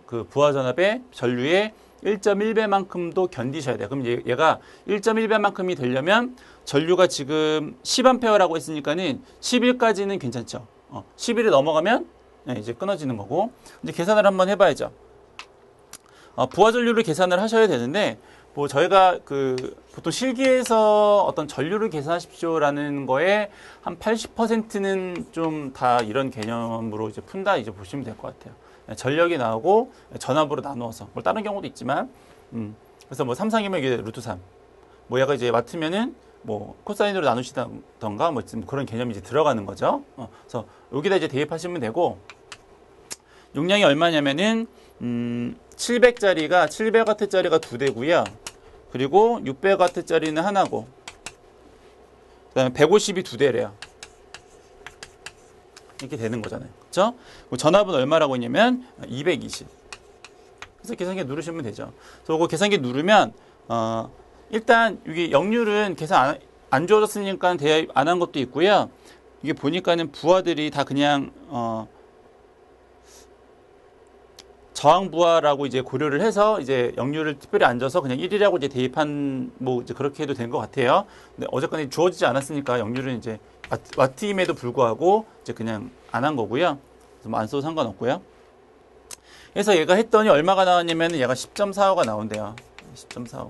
그 부하 전압의 전류의 1.1배만큼도 견디셔야 돼요. 그럼 얘가 1.1배만큼이 되려면 전류가 지금 10A라고 했으니까는 11까지는 괜찮죠. 11이 넘어가면 이제 끊어지는 거고. 이제 계산을 한번 해봐야죠. 부하 전류를 계산을 하셔야 되는데 뭐 저희가 보통 실기에서 어떤 전류를 계산하십시오라는 거에 한 80%는 좀 다 이런 개념으로 이제 푼다 이제 보시면 될 것 같아요. 전력이 나오고 전압으로 나누어서 뭐 다른 경우도 있지만 그래서 뭐 3상이면 이게 루트 3. 뭐 얘가 이제 와트면은 뭐 코사인으로 나누시던가 뭐 그런 개념이 이제 들어가는 거죠. 그래서 여기다 이제 대입하시면 되고 용량이 얼마냐면은 700짜리가 700W짜리가 2대고요. 그리고 600W짜리는 하나고 그다음에 150이 2대래요. 이렇게 되는 거잖아요. 그렇죠? 전압은 얼마라고 했냐면 220. 그래서 계산기 누르시면 되죠. 그래서 이거 계산기 누르면 일단 이게 역률은 계산 안 주어졌으니까 대입 안 한 것도 있고요. 이게 보니까는 부하들이 다 그냥 저항 부하라고 이제 고려를 해서 이제 역률을 특별히 안 줘서 그냥 1이라고 이제 대입한 뭐 이제 그렇게 해도 된 것 같아요. 근데 어쨌거나 주어지지 않았으니까 역률은 이제 와트임에도 불구하고 이제 그냥 안 한 거고요. 그래서 뭐 안 써도 상관없고요. 그래서 얘가 했더니 얼마가 나왔냐면 얘가 10.45가 나온대요. 10.45.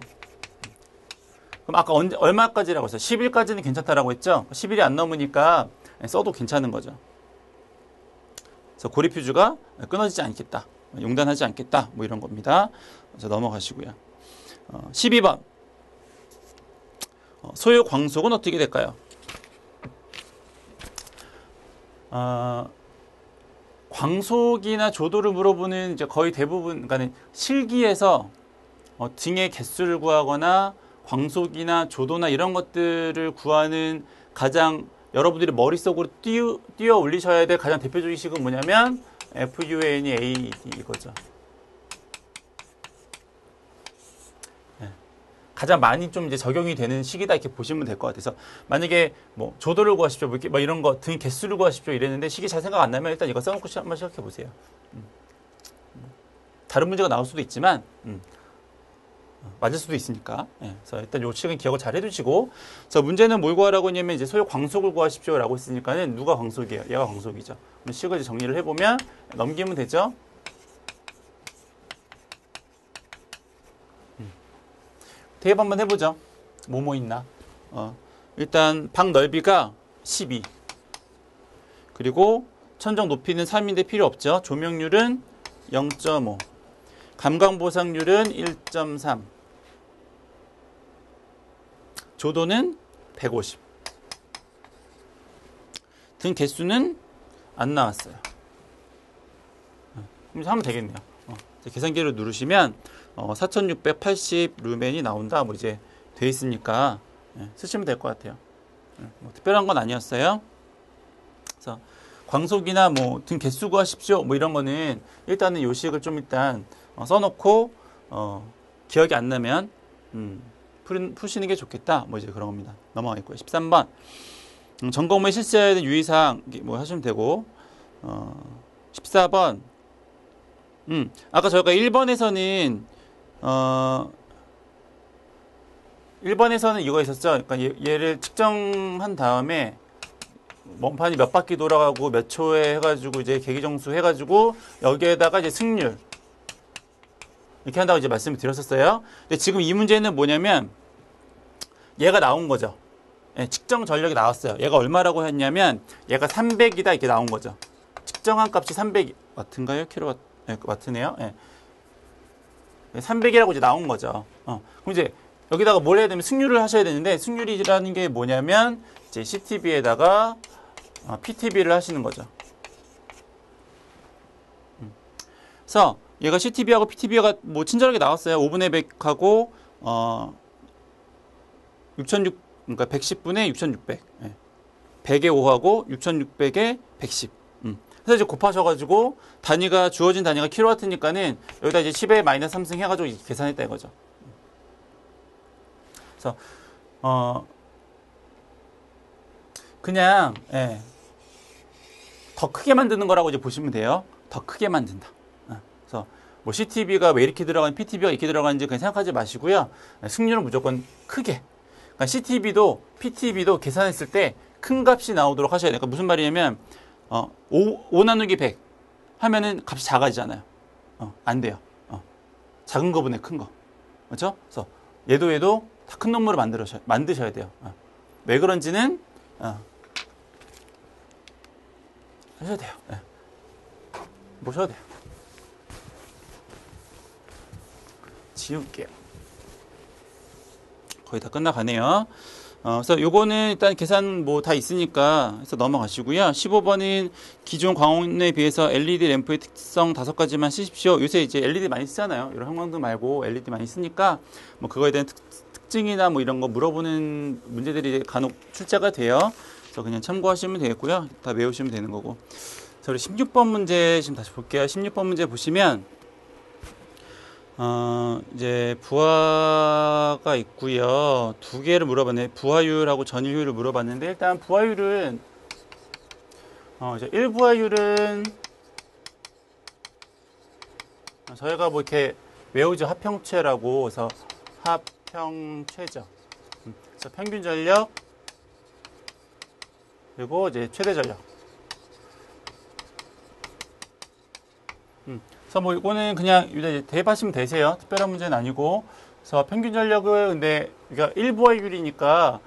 그럼 아까 얼마까지라고 했어요? 10일까지는 괜찮다라고 했죠? 10일이 안 넘으니까 써도 괜찮은 거죠. 그래서 고리퓨즈가 끊어지지 않겠다. 용단하지 않겠다. 뭐 이런 겁니다. 그래서 넘어가시고요. 12번. 소요 광속은 어떻게 될까요? 광속이나 조도를 물어보는 이제 거의 대부분, 그러니까 실기에서 등의 개수를 구하거나 광속이나 조도나 이런 것들을 구하는 가장 여러분들이 머릿속으로 띄워 올리셔야 될 가장 대표적인 식은 뭐냐면 FUN이 AD 이거죠. 네. 가장 많이 좀 이제 적용이 되는 식이다 이렇게 보시면 될 것 같아서 만약에 뭐 조도를 구하십시오, 뭐 이런 거 등 개수를 구하십시오 이랬는데 식이 잘 생각 안 나면 일단 이거 써놓고 한번 시작해 보세요. 다른 문제가 나올 수도 있지만 맞을 수도 있으니까. 네. 그래서 일단 요 식은 기억을 잘 해두시고. 그래서 문제는 뭘 구하라고 했냐면 이제 소요 광속을 구하십시오라고 했으니까는 누가 광속이에요? 얘가 광속이죠. 그럼 식을 이제 정리를 해보면 넘기면 되죠. 대입 한번 해보죠. 뭐뭐 있나? 일단 방 넓이가 12. 그리고 천정 높이는 3인데 필요 없죠. 조명률은 0.5. 감광 보상률은 1.3. 조도는 150. 등 개수는 안 나왔어요. 그럼 하면 되겠네요. 계산기를 누르시면 4680 루멘이 나온다. 뭐 이제 돼 있으니까 쓰시면 될 것 같아요. 뭐 특별한 건 아니었어요. 그래서 광속이나 뭐 등 개수 구하십시오. 뭐 이런 거는 일단은 요식을 좀 일단 써놓고 기억이 안 나면 푸시는 게 좋겠다. 뭐 이제 그런 겁니다. 넘어가겠고요. 13번 점검에 실시해야 되는 유의사항 뭐 하시면 되고 14번 아까 저희가 1번에서는 이거 있었죠. 그러니까 얘를 측정한 다음에 원판이 몇 바퀴 돌아가고 몇 초에 해가지고 이제 계기정수 해가지고 여기에다가 이제 승률 이렇게 한다고 이제 말씀을 드렸었어요. 근데 지금 이 문제는 뭐냐면 얘가 나온 거죠. 예, 측정 전력이 나왔어요. 얘가 얼마라고 했냐면 얘가 300이다 이렇게 나온 거죠. 측정한 값이 300와트인가요? 킬로와트? 네, 와트네요. 예. 300이라고 이제 나온 거죠. 그럼 이제 여기다가 뭘 해야 되면 승률을 하셔야 되는데 승률이라는 게 뭐냐면 이제 CTB에다가 PTB를 하시는 거죠. 그래서 얘가 CTB하고 PTB가 뭐 친절하게 나왔어요. 5분의 100하고 6006 그러니까 110분의 6600. 예. 100에 5하고 6600에 110. 그래서 이제 곱하셔가지고 단위가 주어진 단위가 킬로와트니까는 여기다 이제 10에 마이너스 3승 해가지고 계산했다 이거죠. 그래서 그냥 더 크게 만드는 거라고 이제 보시면 돼요. 더 크게 만든다. 그래서 뭐 CTB가 왜 이렇게 들어가는 PTB가 이렇게 들어가는지 그냥 생각하지 마시고요. 승률은 무조건 크게. 그러니까 CTB도 PTB도 계산했을 때 큰 값이 나오도록 하셔야 돼요. 그러니까 무슨 말이냐면 5 나누기 100 하면은 값이 작아지잖아요. 안 돼요. 작은 거분에 큰 거. 그렇죠? 그래서 얘도 다 큰 놈으로 만드셔야 돼요. 왜 그런지는 하셔야 돼요. 보셔야 돼요. 지울게요. 거의 다 끝나가네요. 그래서 요거는 일단 계산 뭐 다 있으니까 해서 넘어가시고요. 15번은 기존 광원에 비해서 LED 램프의 특성 5가지만 쓰십시오. 요새 이제 LED 많이 쓰잖아요. 이런 형광등 말고 LED 많이 쓰니까 뭐 그거에 대한 특징이나 뭐 이런 거 물어보는 문제들이 간혹 출제가 돼요. 그래서 그냥 참고하시면 되겠고요. 다 외우시면 되는 거고. 자, 우리 16번 문제 지금 다시 볼게요. 16번 문제 보시면 이제 부하가 있고요. 두 개를 물어봤네. 부하율하고 전일효율을 물어봤는데 일단 부하율은 이제 1부하율은 저희가 뭐 이렇게 외우죠. 합평체라고. 그래서 합평체죠. 그래서 평균 전력 그리고 이제 최대 전력. 그래서 뭐 이거는 그냥 대입하시면 되세요. 특별한 문제는 아니고. 그래서 평균 전력을 근데 그러니까 1부하율이니까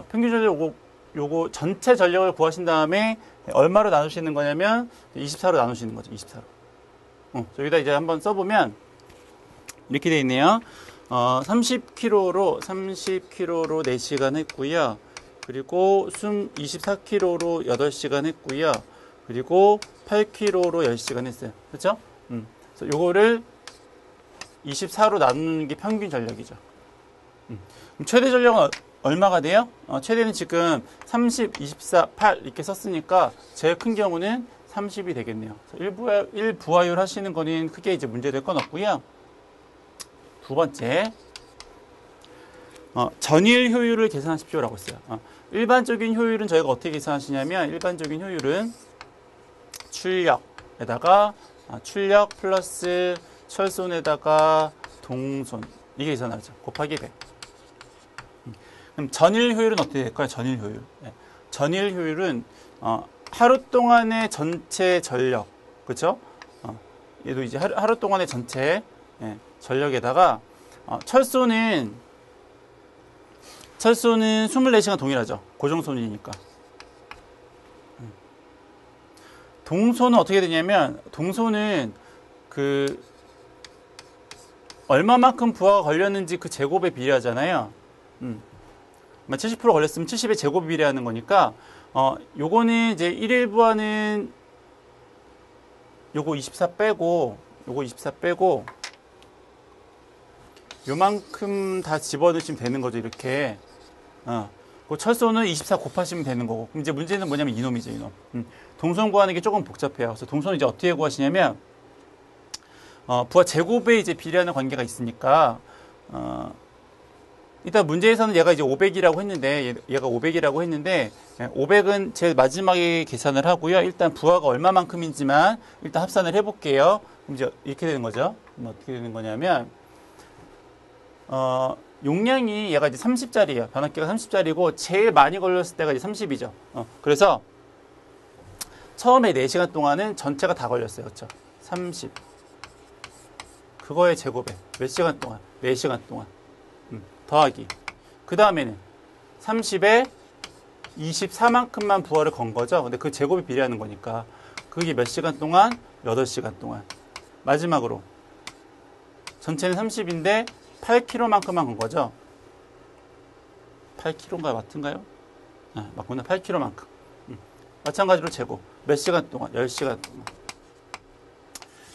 평균 전력 요거 전체 전력을 구하신 다음에 얼마로 나누시는 거냐면 24로 나누시는 거죠. 24로. 여기다 이제 한번 써보면 이렇게 돼 있네요. 30kg로 4시간 했고요. 그리고 숨 24kg로 8시간 했고요. 그리고 8kg로 10시간 했어요. 그렇죠? 그래서 요거를 24로 나누는 게 평균 전력이죠. 그럼 최대 전력은 얼마가 돼요? 최대는 지금 30, 24, 8 이렇게 썼으니까 제일 큰 경우는 30이 되겠네요. 1부하율 하시는 거는 크게 이제 문제될 건 없고요. 두 번째, 전일 효율을 계산하십시오라고 했어요. 일반적인 효율은 저희가 어떻게 계산하시냐면 일반적인 효율은 출력에다가 출력 플러스 철손에다가 동손 이게 계산하죠. 곱하기 100. 그럼 전일 효율은 어떻게 될까요? 전일 효율. 전일 효율은 하루 동안의 전체 전력, 그렇죠? 얘도 이제 하루 동안의 전체 전력에다가 철소는 24시간 동일하죠. 고정손이니까. 동소는 어떻게 되냐면 동소는 그 얼마만큼 부하가 걸렸는지 그 제곱에 비례하잖아요. 70% 걸렸으면 70의 제곱에 비례하는 거니까 요거는 이제 1일 부하는 요거 24 빼고 요만큼 다 집어넣으시면 되는 거죠. 이렇게. 그 철소는 24 곱하시면 되는 거고. 그럼 이제 문제는 뭐냐면 이놈이죠, 이놈. 동선 구하는 게 조금 복잡해요. 그래서 동선은 이제 어떻게 구하시냐면, 부하 제곱에 이제 비례하는 관계가 있으니까, 일단 문제에서는 얘가 이제 500이라고 했는데, 얘가 500이라고 했는데, 500은 제일 마지막에 계산을 하고요. 일단 부하가 얼마만큼인지만 일단 합산을 해볼게요. 그럼 이제 이렇게 되는 거죠. 그럼 어떻게 되는 거냐면, 용량이 얘가 이제 30짜리예요. 변압기가 30짜리고 제일 많이 걸렸을 때가 이제 30이죠. 그래서 처음에 4시간 동안은 전체가 다 걸렸어요. 그렇죠? 30. 그거의 제곱에 몇 시간 동안? 4시간 동안. 더하기. 그 다음에는 30에 24만큼만 부하를 건 거죠. 근데 그 제곱이 비례하는 거니까 그게 몇 시간 동안? 8시간 동안. 마지막으로 전체는 30인데 8kg만큼만 건 거죠. 8kg인가요? 와트인가요? 맞구나. 8kg만큼. 마찬가지로 제곱. 몇 시간 동안? 10시간 동안.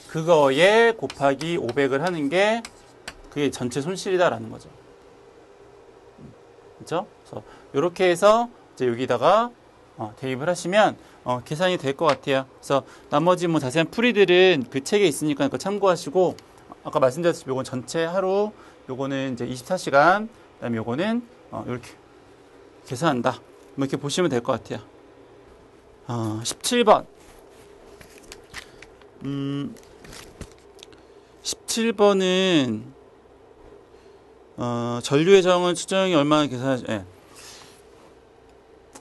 그거에 곱하기 500을 하는 게 그게 전체 손실이다라는 거죠. 그렇죠? 그래서 이렇게 해서 이제 여기다가 대입을 하시면 계산이 될 것 같아요. 그래서 나머지 뭐 자세한 풀이들은 그 책에 있으니까 그거 참고하시고 아까 말씀드렸듯이 요건 전체 하루, 요거는 이제 24시간, 그다음에 요거는 이렇게 계산한다. 뭐 이렇게 보시면 될 것 같아요. 17번. 17번은 전류의 저항은 추정이 얼마나 계산하죠? 예.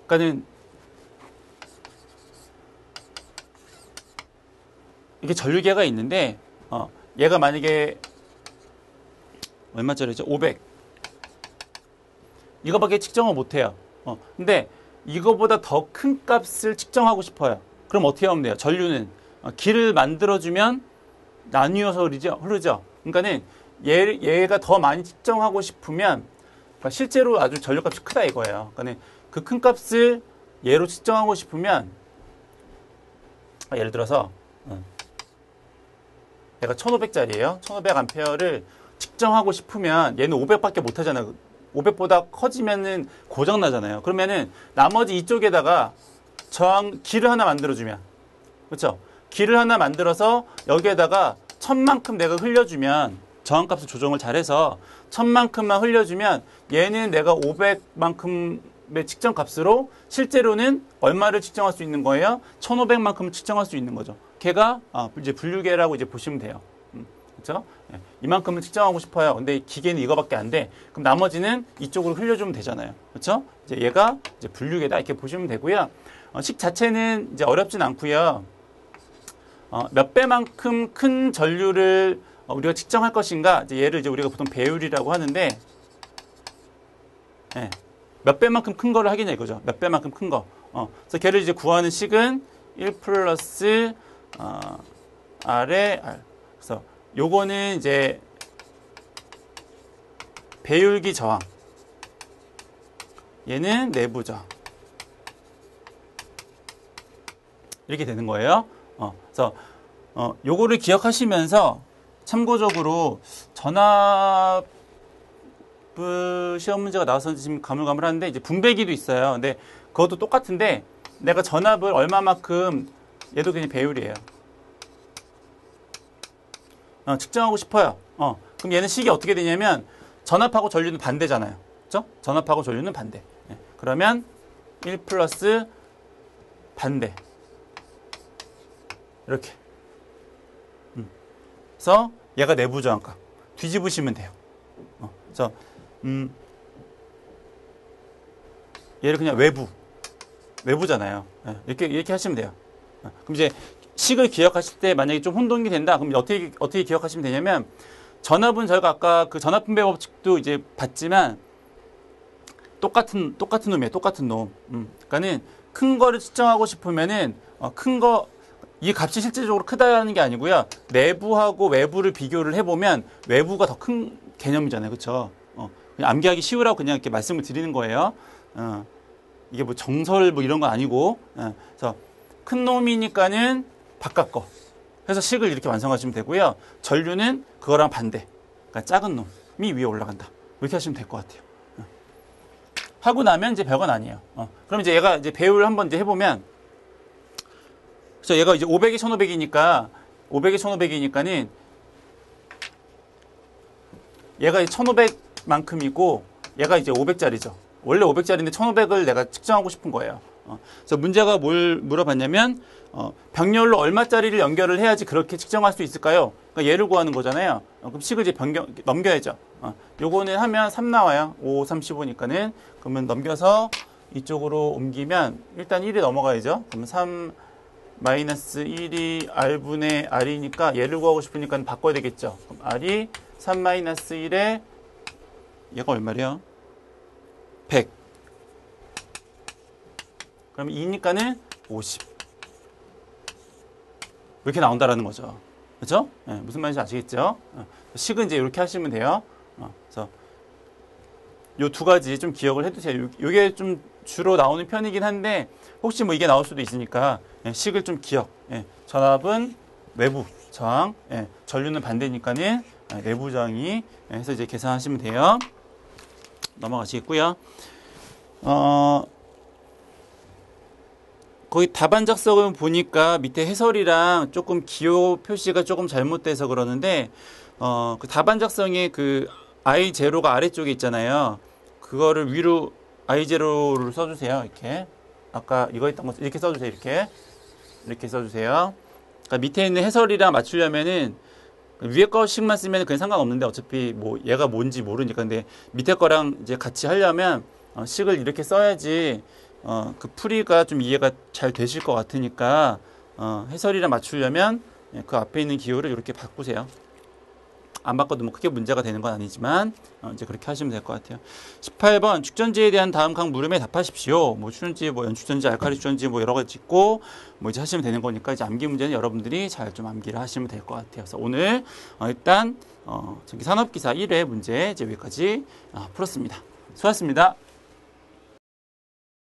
그러니까는 이게 전류계가 있는데 얘가 만약에 얼마짜리죠? 500. 이거밖에 측정을 못해요. 근데 이거보다 더 큰 값을 측정하고 싶어요. 그럼 어떻게 하면 돼요? 전류는 길을 만들어주면 나뉘어서 흐르죠. 그러니까는 얘가 더 많이 측정하고 싶으면 그러니까 실제로 아주 전력값이 크다 이거예요. 그러니까 그 큰 값을 얘로 측정하고 싶으면 예를 들어서 얘가 1500짜리예요. 1500A를 측정하고 싶으면 얘는 500밖에 못 하잖아요. 500보다 커지면은 고장 나잖아요. 그러면은 나머지 이쪽에다가 길을 하나 만들어주면, 그렇죠? 길을 하나 만들어서 여기에다가 1000만큼 내가 흘려주면, 저항값을 조정을 잘해서 1000만큼만 흘려주면 얘는 내가 500만큼의 측정값으로 실제로는 얼마를 측정할 수 있는 거예요? 1500만큼 측정할 수 있는 거죠. 걔가 이제 분류계라고 이제 보시면 돼요. 그렇죠? 이만큼은 측정하고 싶어요. 근데 기계는 이거밖에 안 돼. 그럼 나머지는 이쪽으로 흘려주면 되잖아요. 그렇죠? 이제 얘가 이제 분류계다 이렇게 보시면 되고요. 식 자체는 이제 어렵진 않고요. 몇 배만큼 큰 전류를 우리가 측정할 것인가? 이제 얘를 이제 우리가 보통 배율이라고 하는데, 몇 배만큼 큰 거를 하겠냐 이거죠. 몇 배만큼 큰 거. 그래서 걔를 이제 구하는 식은 1 플러스 R에 R. 그래서 요거는 이제 배율기 저항. 얘는 내부 저항. 이렇게 되는 거예요. 그래서 요거를 기억하시면서 참고적으로 전압 시험 문제가 나와서 지금 가물가물한데 이제 분배기도 있어요. 근데 그것도 똑같은데 내가 전압을 얼마만큼 얘도 그냥 배율이에요. 측정하고 싶어요. 그럼 얘는 식이 어떻게 되냐면 전압하고 전류는 반대잖아요. 그렇죠? 전압하고 전류는 반대. 그러면 1 플러스 반대. 이렇게. 그래서 얘가 내부 저항값. 뒤집으시면 돼요. 그래서 얘를 그냥 외부잖아요. 이렇게 하시면 돼요. 그럼 이제 식을 기억하실 때 만약에 좀 혼동이 된다. 그럼 어떻게 기억하시면 되냐면 전압은 저희가 아까 그 전압 분배 법칙도 이제 봤지만 똑같은 놈이에요. 똑같은 놈. 그러니까는 큰 거를 측정하고 싶으면은 이 값이 실질적으로 크다는 게 아니고요. 내부하고 외부를 비교를 해보면 외부가 더 큰 개념이잖아요. 그렇죠? 그냥 암기하기 쉬우라고 그냥 이렇게 말씀을 드리는 거예요. 이게 뭐 정설 뭐 이런 거 아니고. 그래서 큰 놈이니까는 바깥 거. 해서 식을 이렇게 완성하시면 되고요. 전류는 그거랑 반대. 그러니까 작은 놈이 위에 올라간다. 이렇게 하시면 될 것 같아요. 하고 나면 이제 별건 아니에요. 그럼 이제 얘가 이제 배율 한번 이제 해보면, 그래서 얘가 이제 500에 1500이니까, 500에 1500이니까는 얘가 1500만큼이고, 얘가 이제 500짜리죠. 원래 500짜리인데 1500을 내가 측정하고 싶은 거예요. 그래서 문제가 뭘 물어봤냐면, 병렬로 얼마짜리를 연결을 해야지 그렇게 측정할 수 있을까요? 그러니까 얘를 구하는 거잖아요. 그럼 식을 이제 넘겨야죠. 요거는 하면 3 나와요. 5, 35니까는. 그러면 넘겨서 이쪽으로 옮기면 일단 1이 넘어가야죠. 그러면 3 마이너스 1이 R분의 R이니까 얘를 구하고 싶으니까 바꿔야 되겠죠. 그럼 R이 3 마이너스 1에 얘가 얼마래요? 100. 그럼 2니까는 50. 이렇게 나온다라는 거죠. 그렇죠? 무슨 말인지 아시겠죠? 식은 이제 이렇게 하시면 돼요. 그래서 요 두 가지 좀 기억을 해두세요. 요게 좀 주로 나오는 편이긴 한데 혹시 뭐 이게 나올 수도 있으니까 식을 좀 기억. 전압은 외부 저항, 전류는 반대니까는 내부 저항이 해서 이제 계산하시면 돼요. 넘어가시겠고요. 거기 답안 작성을 보니까 밑에 해설이랑 조금 기호 표시가 조금 잘못돼서 그러는데 그 답안 작성에 그 I0가 아래쪽에 있잖아요. 그거를 위로 I0를 써주세요. 이렇게 아까 이거 했던 거 이렇게 써주세요. 이렇게 써주세요. 그러니까 밑에 있는 해설이랑 맞추려면은 위에 거씩만 쓰면 그냥 상관없는데 어차피 뭐 얘가 뭔지 모르니까. 근데 밑에 거랑 이제 같이 하려면 식을 이렇게 써야지 그 풀이가 좀 이해가 잘 되실 것 같으니까 해설이랑 맞추려면 그 앞에 있는 기호를 이렇게 바꾸세요. 안 바꿔도 뭐 크게 문제가 되는 건 아니지만 이제 그렇게 하시면 될 것 같아요. 18번 축전지에 대한 다음 각 물음에 답하십시오. 뭐 추전지, 뭐 연축전지, 알칼리 축전지 뭐 여러 가지 있고 뭐 이제 하시면 되는 거니까 이제 암기 문제는 여러분들이 잘 좀 암기를 하시면 될 것 같아요. 그래서 오늘 일단 저기 산업기사 1회 문제 이제 여기까지 풀었습니다. 수고하셨습니다.